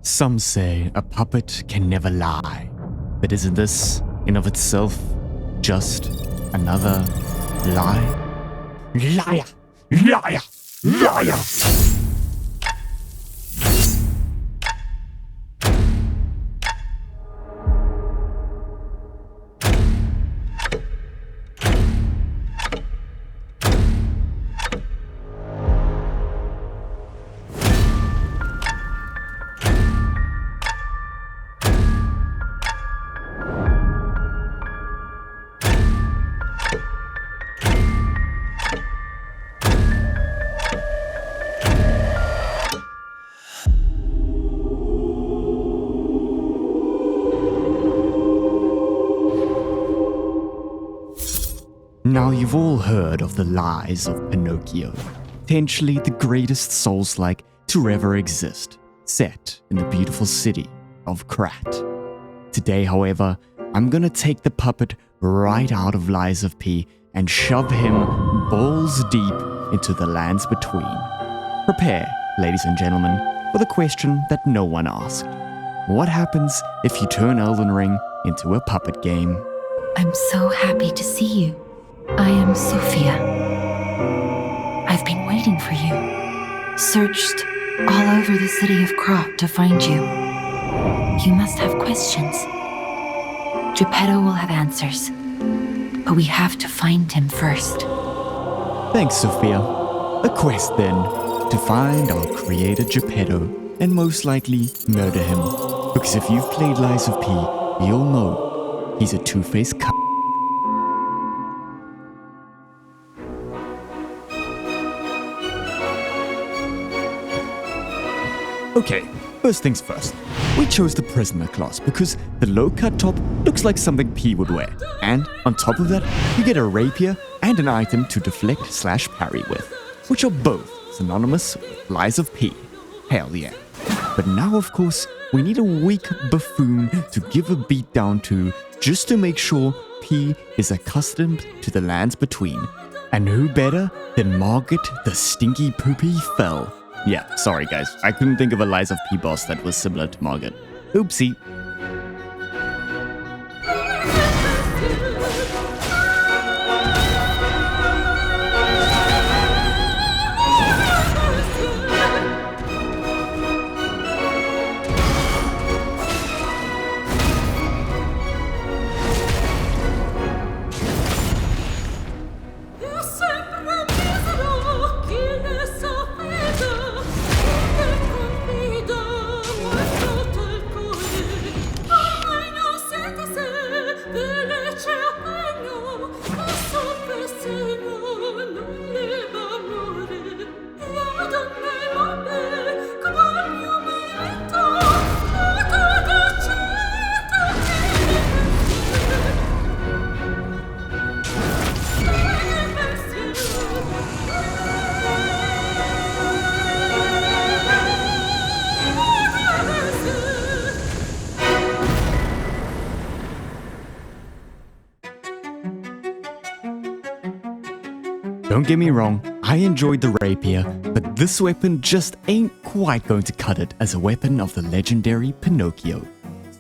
Some say a puppet can never lie, but isn't this, in of itself, just another lie? Liar! Liar! Liar! Now you've all heard of the lies of Pinocchio, potentially the greatest Souls-like to ever exist, set in the beautiful city of Krat. Today, however, I'm gonna take the puppet right out of Lies of P and shove him balls deep into the lands between. Prepare, ladies and gentlemen, for the question that no one asked. What happens if you turn Elden Ring into a puppet game? I'm so happy to see you. I am Sophia. I've been waiting for you. Searched all over the city of Krat to find you. You must have questions. Geppetto will have answers. But we have to find him first. Thanks, Sophia. A quest then, to find our creator Geppetto and most likely murder him. Because if you've played Lies of P, you'll know he's a two-faced c***. Okay, first things first. We chose the prisoner class because the low-cut top looks like something P would wear. And on top of that, you get a rapier and an item to deflect/parry with, which are both synonymous with Lies of P. Hell yeah. But now, of course, we need a weak buffoon to give a beat down to, just to make sure P is accustomed to the lands between. And who better than Margito the Stinky Poopy Fell? Yeah, sorry guys, I couldn't think of a Lies of P boss that was similar to Margito. Oopsie. Don't get me wrong, I enjoyed the rapier, but this weapon just ain't quite going to cut it as a weapon of the legendary Pinocchio.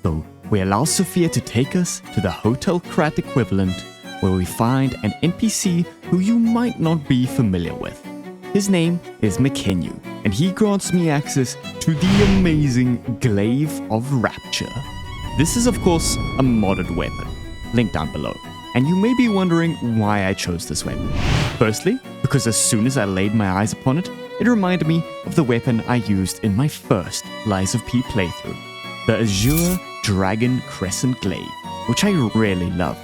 So we allow Sophia to take us to the Hotel Krat equivalent, where we find an NPC who you might not be familiar with. His name is McKenyu, and he grants me access to the amazing Glaive of Rapture. This is of course a modded weapon, link down below. And you may be wondering why I chose this weapon. Firstly, because as soon as I laid my eyes upon it, it reminded me of the weapon I used in my first Lies of P playthrough, the Azure Dragon Crescent Glaive, which I really loved.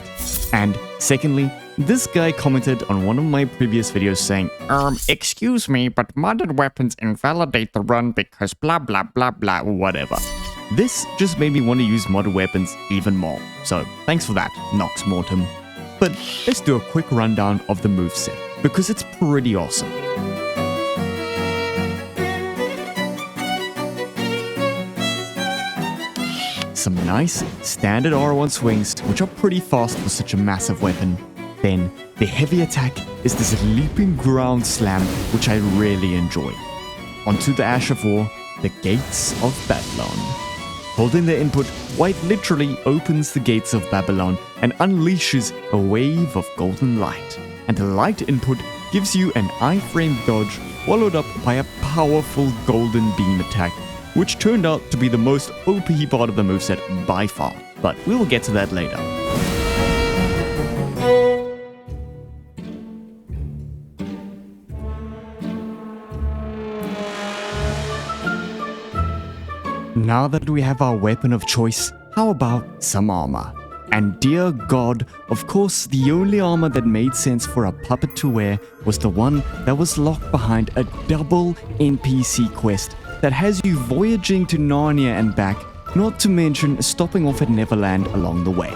And secondly, this guy commented on one of my previous videos saying, excuse me, but modded weapons invalidate the run because blah blah blah blah whatever. This just made me want to use modded weapons even more, so thanks for that, Nox Mortem. But let's do a quick rundown of the moveset, because it's pretty awesome. Some nice standard R1 swings, which are pretty fast for such a massive weapon. Then, the heavy attack is this leaping ground slam, which I really enjoy. Onto the Ash of War, the Gates of Babylon. Holding the input quite literally opens the gates of Babylon and unleashes a wave of golden light. And the light input gives you an iframe dodge followed up by a powerful golden beam attack, which turned out to be the most OP part of the moveset by far, but we will get to that later. Now that we have our weapon of choice, how about some armor? And dear God, of course, the only armor that made sense for a puppet to wear was the one that was locked behind a double NPC quest that has you voyaging to Narnia and back, not to mention stopping off at Neverland along the way.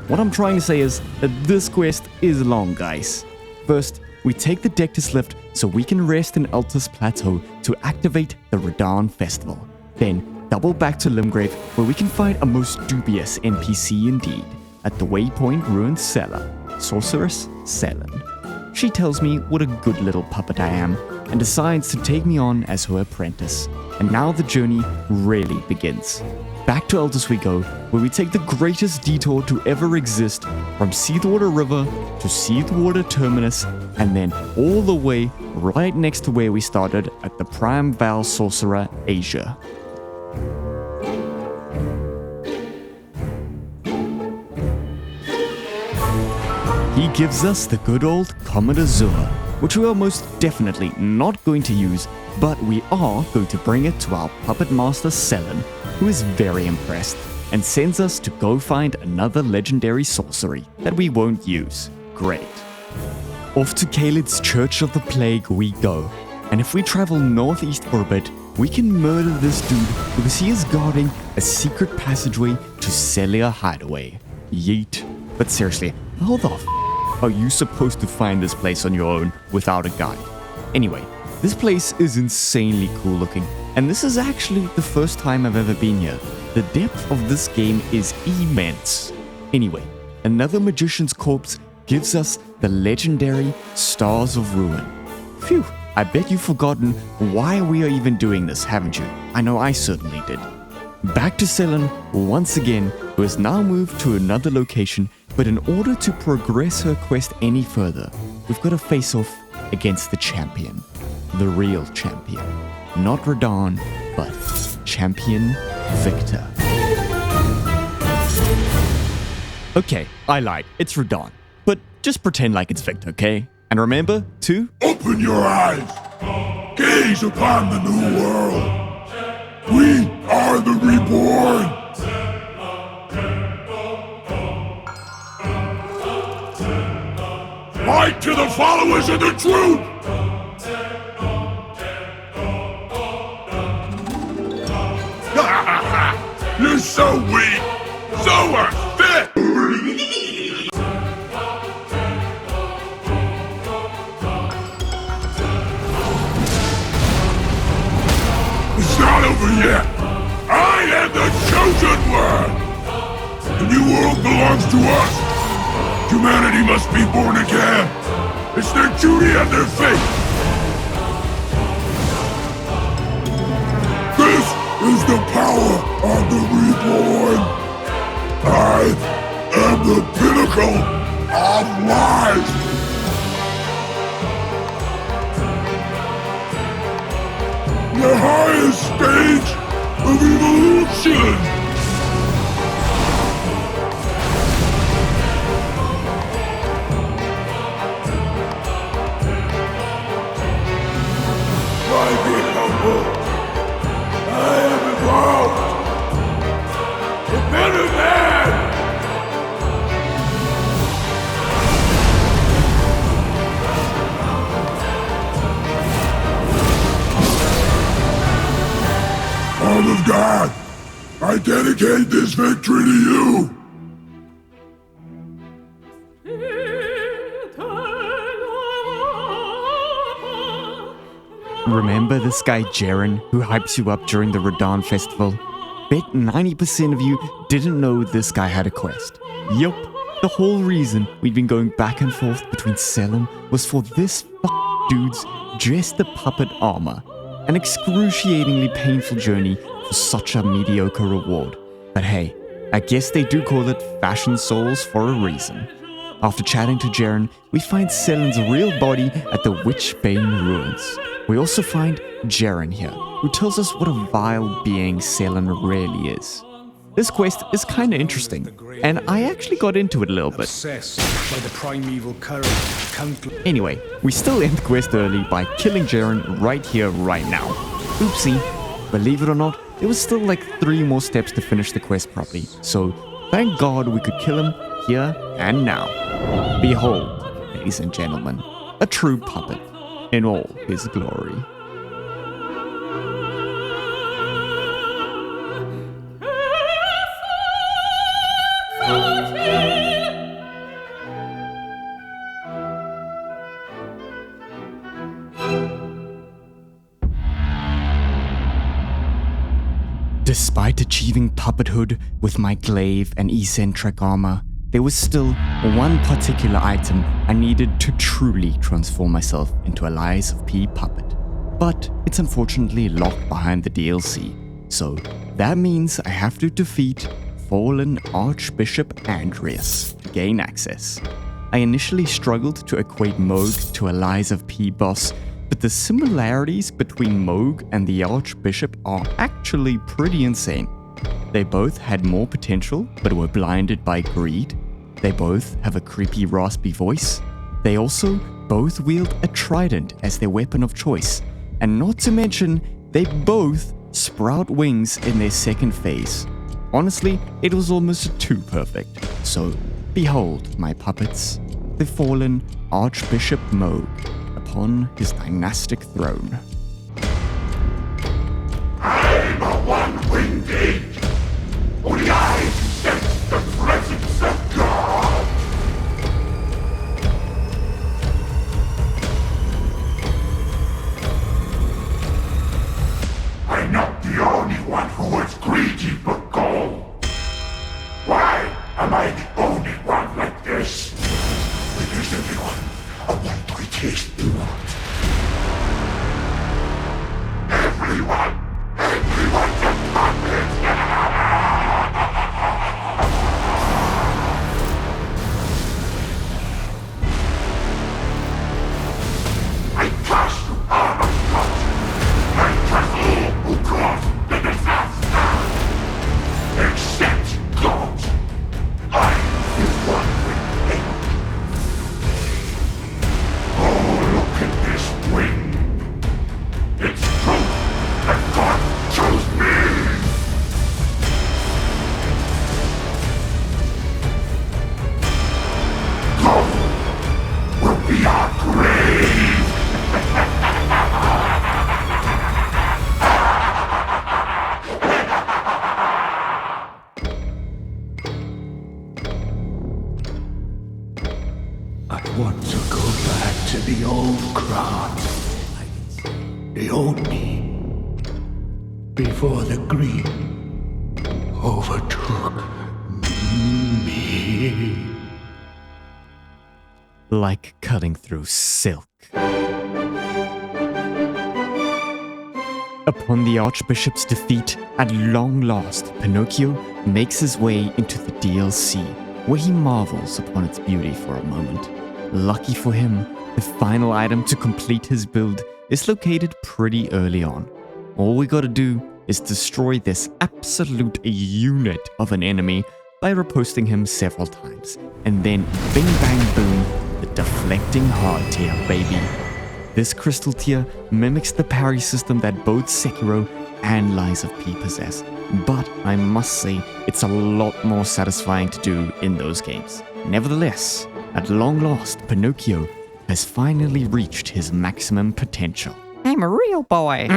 What I'm trying to say is that this quest is long, guys. First, we take the Dectus lift so we can rest in Altus Plateau to activate the Radahn Festival. Then, double back to Limgrave where we can find a most dubious NPC indeed, at the Waypoint Ruined Cellar, Sorceress Selen. She tells me what a good little puppet I am, and decides to take me on as her apprentice. And now the journey really begins. Back to Altus we go, where we take the greatest detour to ever exist, from Seathwater River to Seathwater Terminus, and then all the way right next to where we started at the Prime Val Sorcerer, Asia. He gives us the good old Commodore Azura, which we are most definitely not going to use, but we are going to bring it to our puppet master Selen, who is very impressed and sends us to go find another legendary sorcery that we won't use. Great. Off to Kalid's Church of the Plague we go, and if we travel northeast for a bit, we can murder this dude because he is guarding a secret passageway to Celia Hideaway. Yeet. But seriously, how the f*** are you supposed to find this place on your own without a guide? Anyway, this place is insanely cool looking, and this is actually the first time I've ever been here. The depth of this game is immense. Anyway, another magician's corpse gives us the legendary Stars of Ruin. Phew, I bet you've forgotten why we are even doing this, haven't you? I know I certainly did. Back to Selen once again, who has now moved to another location, but in order to progress her quest any further, we've got to face off against the champion. The real champion. Not Radahn, but Champion Victor. Okay, I lied. It's Radahn. But just pretend like it's Victor, okay? And remember to Open your eyes! Gaze upon the new world! We are the reborn! Fight to the followers of the truth! You're so weak! So unfit! It's not over yet! I am the chosen one! The new world belongs to us! Humanity must be born again! It's their duty and their fate! This is the power of the reborn! I am the pinnacle of life! The highest stage of evolution! Arm of God, I dedicate this victory to you! Remember this guy Jaren who hypes you up during the Radahn Festival? Bet 90% of you didn't know this guy had a quest. Yup, the whole reason we'd been going back and forth between Selen was for this dude's dress the puppet armor. An excruciatingly painful journey for such a mediocre reward. But hey, I guess they do call it Fashion Souls for a reason. After chatting to Jaren, we find Selen's real body at the Witchbane ruins. We also find Jaren here, who tells us what a vile being Selen really is. This quest is kinda interesting, and I actually got into it a little bit. By the primeval courage, Anyway, we still end the quest early by killing Jaren right here, right now. Oopsie. Believe it or not, there was still like 3 more steps to finish the quest properly, so thank God we could kill him here and now. Behold, ladies and gentlemen, a true puppet in all his glory. Despite achieving puppethood with my glaive and eccentric armor, there was still one particular item I needed to truly transform myself into a Lies of P puppet. But it's unfortunately locked behind the DLC, so that means I have to defeat fallen Archbishop Andreus to gain access. I initially struggled to equate Mohg to a Lies of P boss, but the similarities between Mohg and the Archbishop are actually pretty insane. They both had more potential, but were blinded by greed. They both have a creepy, raspy voice. They also both wield a trident as their weapon of choice. And not to mention, they both sprout wings in their second phase. Honestly, it was almost too perfect. So, behold, my puppets, the fallen Archbishop Mohg upon his dynastic throne. I'm a one-winged angel. Only I sense the presence of God. I'm not the only one who is greedy for gold. Why am I the only one like this? Because everyone I want to taste blood. Everyone's a puppet. I trust you all my God. I trust all who caused the disaster. Except God. I is one with him. Oh, look at this wing. It's proof that God chose me. Gold will be our grave. I want to go back to the old craft. The old me. Before the greed overtook me. Like cutting through silk. Upon the Archbishop's defeat, at long last, Pinocchio makes his way into the DLC, where he marvels upon its beauty for a moment. Lucky for him, the final item to complete his build is located pretty early on. All we gotta do is destroy this absolute unit of an enemy by riposting him several times, and then bing bang boom, the deflecting hardtail, baby. This crystal tier mimics the parry system that both Sekiro and Lies of P possess, but I must say it's a lot more satisfying to do in those games. Nevertheless, at long last, Pinocchio has finally reached his maximum potential. I'm a real boy.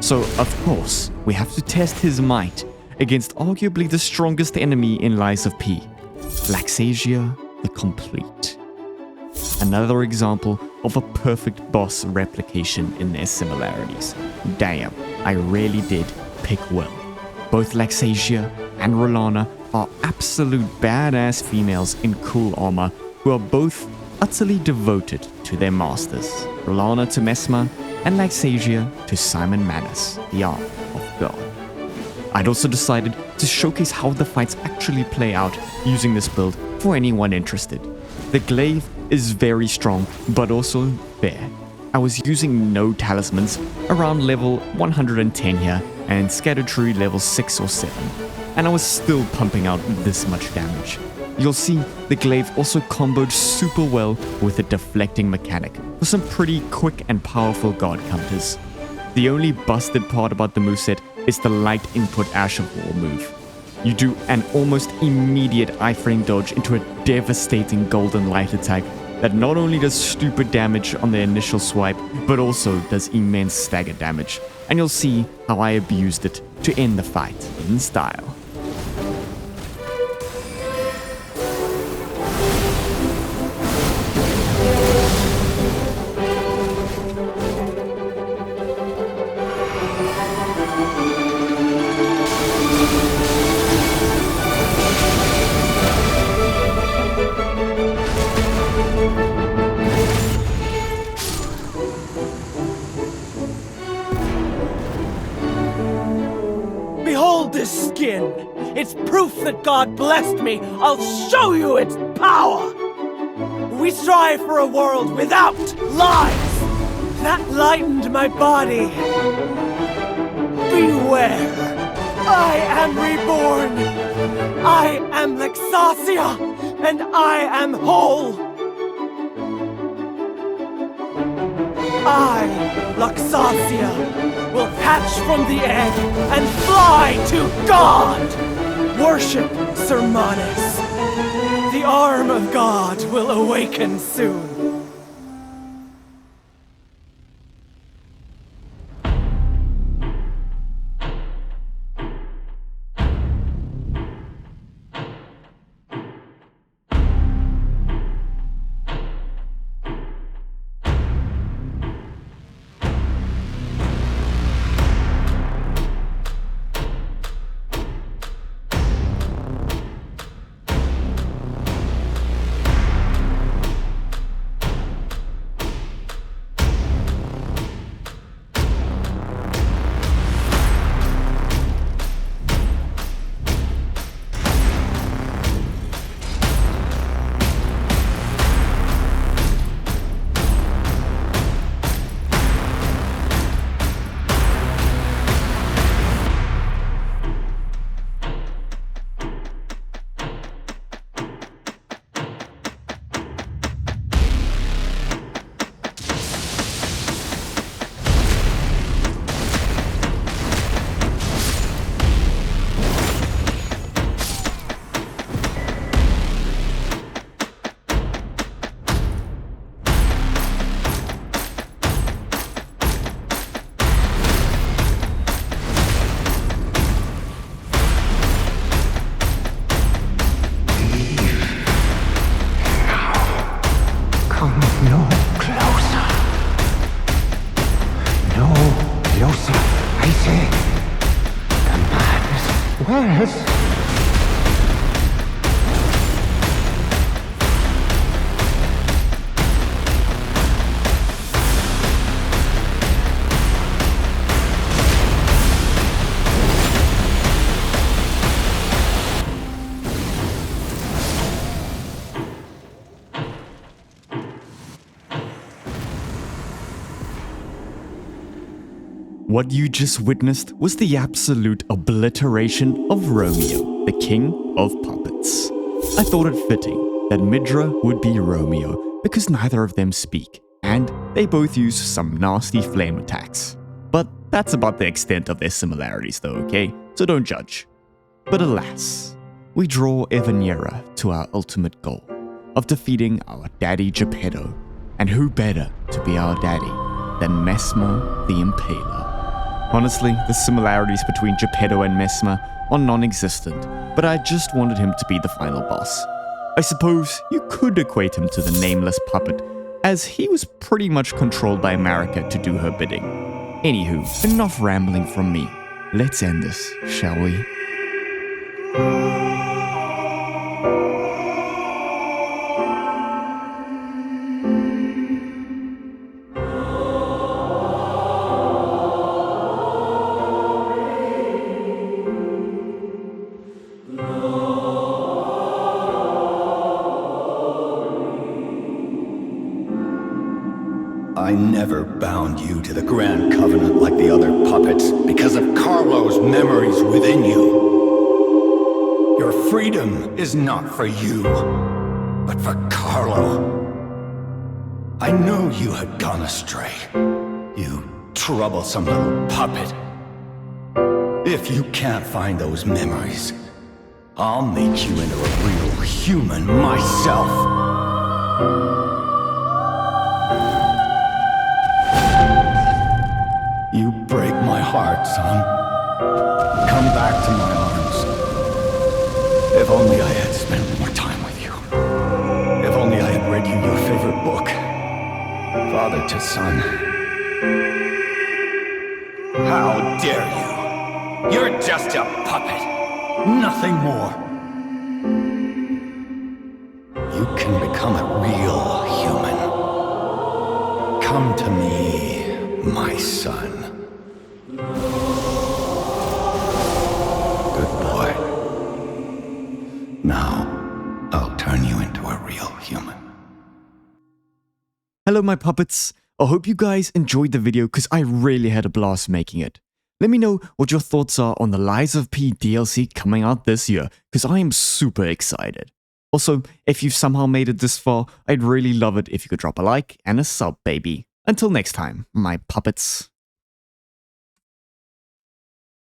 So, of course, we have to test his might against arguably the strongest enemy in Lies of P, Laxasia the Complete. Another example of a perfect boss replication in their similarities. Damn, I really did pick well. Both Laxasia and Rolana are absolute badass females in cool armor who are both utterly devoted to their masters. Rolana to Mesmer and Laxasia to Simon Manus, the arm of God. I'd also decided to showcase how the fights actually play out using this build for anyone interested. The glaive is very strong, but also fair. I was using no talismans, around level 110 here, and scattered tree level 6 or 7, and I was still pumping out this much damage. You'll see the glaive also comboed super well with a deflecting mechanic for some pretty quick and powerful guard counters. The only busted part about the moveset is the light input Ash of War move. You do an almost immediate iframe dodge into a devastating golden light attack that not only does stupid damage on the initial swipe, but also does immense stagger damage, and you'll see how I abused it to end the fight in style. Behold this skin! It's proof that God blessed me! I'll show you its power! We strive for a world without lies! That lightened my body. Beware! I am reborn! I am Laxasia, and I am whole! I, Laxasia, will hatch from the egg and fly to God! Worship Sermanes. The arm of God will awaken soon. What you just witnessed was the absolute obliteration of Romeo, the king of puppets. I thought it fitting that Midra would be Romeo because neither of them speak, and they both use some nasty flame attacks. But that's about the extent of their similarities though, okay? So don't judge. But alas, we draw ever nearer to our ultimate goal of defeating our daddy Geppetto, and who better to be our daddy than Mesmer the Impaler. Honestly, the similarities between Geppetto and Mesmer are non-existent, but I just wanted him to be the final boss. I suppose you could equate him to the Nameless puppet, as he was pretty much controlled by Marika to do her bidding. Anywho, enough rambling from me. Let's end this, shall we? I never bound you to the Grand Covenant like the other puppets because of Carlo's memories within you. Your freedom is not for you, but for Carlo. I knew you had gone astray, you troublesome little puppet. If you can't find those memories, I'll make you into a real human myself. You break my heart, son. Come back to my arms. If only I had spent more time with you. If only I had read you your favorite book. Father to son. How dare you? You're just a puppet. Nothing more. You can become a real human. Come to me, my son. Good boy. Now, I'll turn you into a real human. Hello my puppets, I hope you guys enjoyed the video because I really had a blast making it. Let me know what your thoughts are on the Lies of P DLC coming out this year because I am super excited. Also, if you've somehow made it this far, I'd really love it if you could drop a like and a sub, baby. Until next time, my puppets.